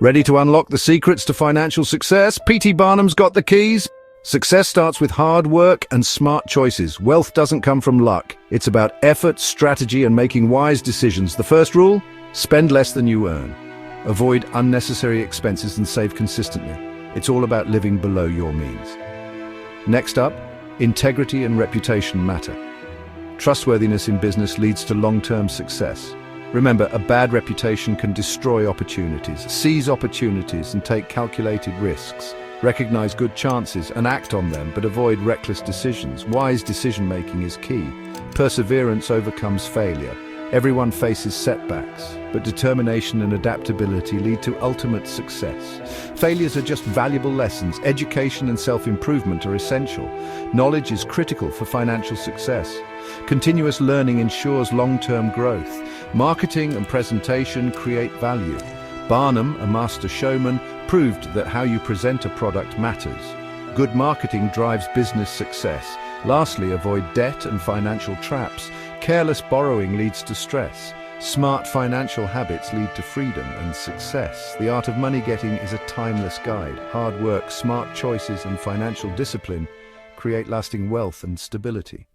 Ready to unlock the secrets to financial success? P.T. Barnum's got the keys. Success starts with hard work and smart choices. Wealth doesn't come from luck. It's about effort, strategy, and making wise decisions. The first rule? Spend less than you earn. Avoid unnecessary expenses and save consistently. It's all about living below your means. Next up, integrity and reputation matter. Trustworthiness in business leads to long-term success. Remember, a bad reputation can destroy opportunities. Seize opportunities and take calculated risks. Recognize good chances and act on them, but avoid reckless decisions. Wise decision-making is key. Perseverance overcomes failure. Everyone faces setbacks, but determination and adaptability lead to ultimate success. Failures are just valuable lessons. Education and self-improvement are essential. Knowledge is critical for financial success. Continuous learning ensures long-term growth. Marketing and presentation create value. Barnum, a master showman, proved that how you present a product matters. Good marketing drives business success. Lastly, avoid debt and financial traps. Careless borrowing leads to stress. Smart financial habits lead to freedom and success. The art of money getting is a timeless guide. Hard work, smart choices, and financial discipline create lasting wealth and stability.